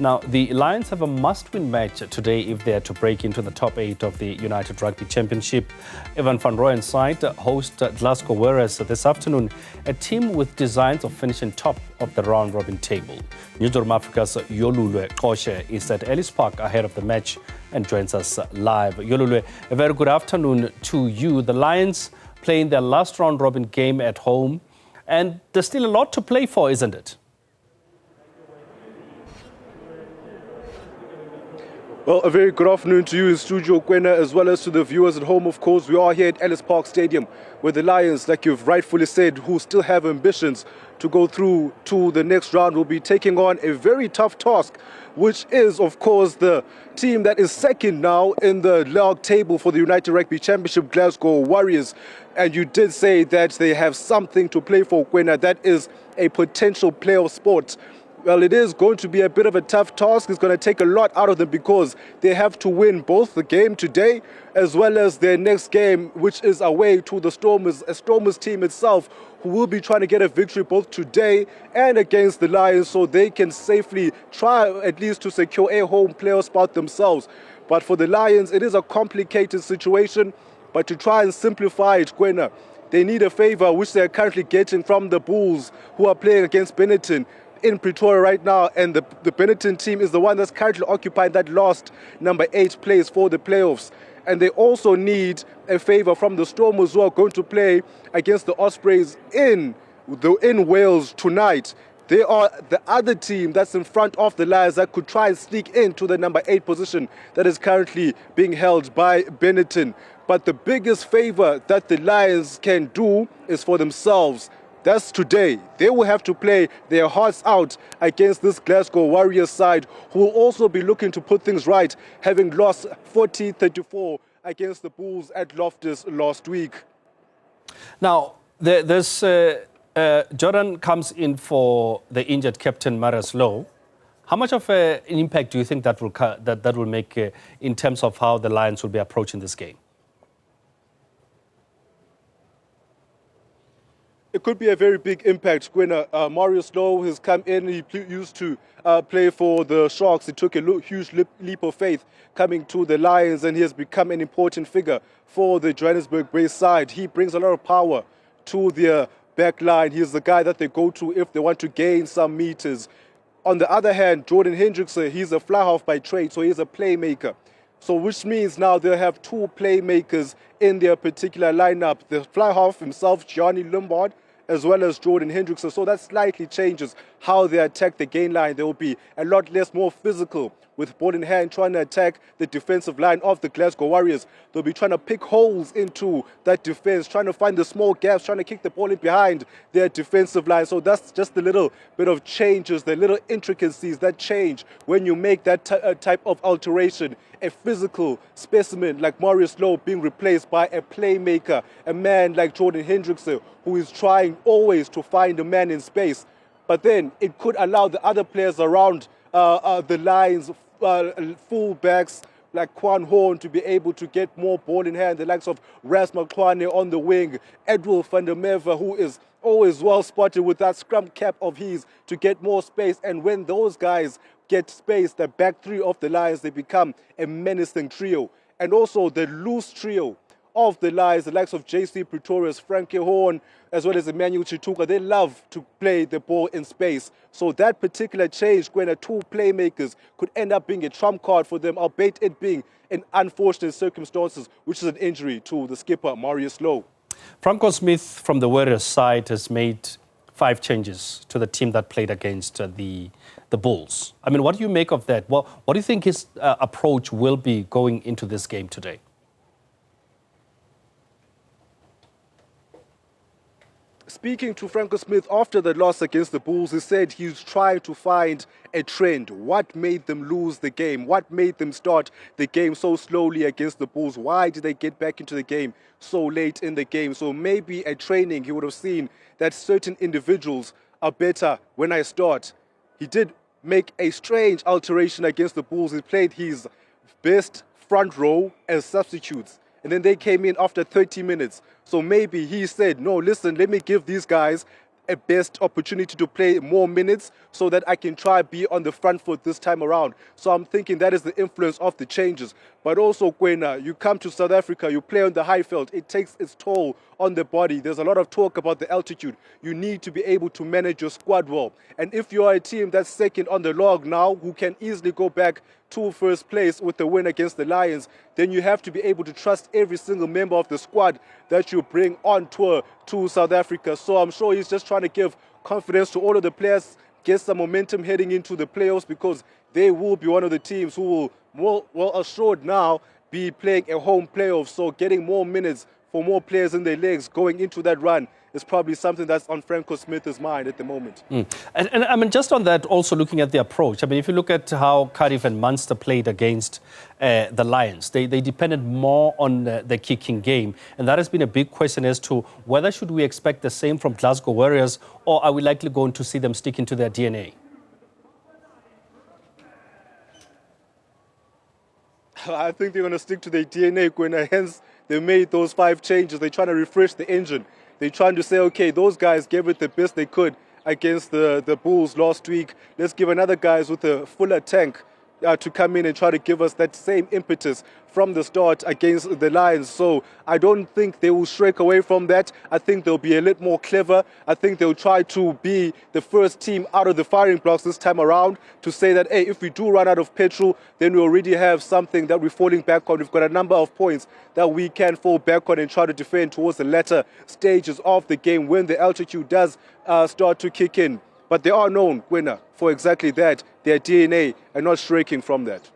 Now, the Lions have a must-win match today if they are to break into the top 8 of the United Rugby Championship. Evan van Rooyen's side host Glasgow Warriors this afternoon, a team with designs of finishing top of the round-robin table. Newzroom Afrika's Yolulwe Qoshe is at Ellis Park ahead of the match and joins us live. Yolulwe, a very good afternoon to you. The Lions playing their last round-robin game at home, and there's still a lot to play for, isn't it? Well, a very good afternoon to you in Studio Kwena, as well as to the viewers at home. Of course, we are here at Ellis Park Stadium, where the Lions, like you've rightfully said, who still have ambitions to go through to the next round, will be taking on a very tough task, which is, of course, the team that is second now in the log table for the United Rugby Championship, Glasgow Warriors. And you did say that they have something to play for, Kwena. That is a potential playoff spot. Well, it is going to be a bit of a tough task. It's going to take a lot out of them because they have to win both the game today as well as their next game, which is away to the Stormers team itself, who will be trying to get a victory both today and against the Lions, so they can safely try at least to secure a home playoff spot themselves. But for the Lions, it is a complicated situation. But to try and simplify it, Kwena, they need a favor which they are currently getting from the Bulls, who are playing against Benetton in Pretoria right now, and the Benetton team is the one that's currently occupying that last number 8 place for the playoffs. And they also need a favor from the Stormers, who are going to play against the Ospreys in Wales tonight. They are the other team that's in front of the Lions that could try and sneak into the number 8 position that is currently being held by Benetton. But the biggest favor that the Lions can do is for themselves. That's today. They will have to play their hearts out against this Glasgow Warriors side, who will also be looking to put things right, having lost 40-34 against the Bulls at Loftus last week. Now, Jordan comes in for the injured captain, Marius Lowe. How much of an impact do you think that will make in terms of how the Lions will be approaching this game? It could be a very big impact. When Marius Lowe has come in, he used to play for the Sharks. He took a huge leap of faith coming to the Lions, and he has become an important figure for the Johannesburg-based side. He brings a lot of power to their back line. He is the guy that they go to if they want to gain some meters. On the other hand, Jordan Hendrickson, he's a fly half by trade, so he's a playmaker. So which means now they'll have 2 playmakers in their particular lineup. The fly half himself, Gianni Lombard, as well as Jordan Hendrickson. So that slightly changes how they attack the gain line. They will be a lot more physical with ball in hand, trying to attack the defensive line of the Glasgow Warriors. They'll be trying to pick holes into that defense, trying to find the small gaps, trying to kick the ball in behind their defensive line. So that's just the little bit of changes, the little intricacies that change when you make that type of alteration. A physical specimen like Marius Lowe being replaced by a playmaker, a man like Jordan Hendrickson, who is trying always to find a man in space. But then it could allow the other players around the Lions, fullbacks like Quan Horn, to be able to get more ball in hand. The likes of Ras Makwane on the wing, Edwil van der Merwe, who is always well spotted with that scrum cap of his, to get more space. And when those guys get space, the back 3 of the Lions, they become a menacing trio. And also the loose trio of the Lions, the likes of JC Pretorius, Frankie Horn, as well as Emmanuel Chituka, they love to play the ball in space. So that particular change, when 2 playmakers, could end up being a trump card for them, albeit it being in unfortunate circumstances, which is an injury to the skipper, Marius Lowe. Franco Smith from the Warriors side has made 5 changes to the team that played against the Bulls. I mean, what do you make of that? What do you think his approach will be going into this game today? Speaking to Franco Smith after the loss against the Bulls, he said he's trying to find a trend. What made them lose the game? What made them start the game so slowly against the Bulls? Why did they get back into the game so late in the game? So maybe at training he would have seen that certain individuals are better when I start. He did make a strange alteration against the Bulls. He played his best front row as substitutes, and then they came in after 30 minutes. So maybe he said, no, listen, let me give these guys a best opportunity to play more minutes so that I can try be on the front foot this time around. So I'm thinking that is the influence of the changes. But also, Kwena, you come to South Africa, you play on the high field, it takes its toll on the body. There's a lot of talk about the altitude. You need to be able to manage your squad well. And if you are a team that's second on the log now, who can easily go back to first place with the win against the Lions, then you have to be able to trust every single member of the squad that you bring on tour to South Africa. So I'm sure he's just trying to give confidence to all of the players, get some momentum heading into the playoffs, because they will be one of the teams who will, well assured now, be playing a home playoff. So getting more minutes for more players in their legs going into that run is probably something that's on Franco Smith's mind at the moment. And I mean, just on that, also looking at the approach, I mean, if you look at how Cardiff and Munster played against the Lions, they depended more on the kicking game. And that has been a big question as to whether should we expect the same from Glasgow Warriors, or are we likely going to see them stick into their DNA? I think they're going to stick to their DNA, Gwena. Hence, they made those 5 changes. They're trying to refresh the engine. They're trying to say, okay, those guys gave it the best they could against the Bulls last week. Let's give another guys with a fuller tank to come in and try to give us that same impetus from the start against the Lions. So I don't think they will shrink away from that. I think they'll be a little more clever. I think they'll try to be the first team out of the firing blocks this time around to say that, hey, if we do run out of petrol, then we already have something that we're falling back on. We've got a number of points that we can fall back on and try to defend towards the latter stages of the game when the altitude does start to kick in. But they are known, Gwena, for exactly that, their DNA, and not shrinking from that.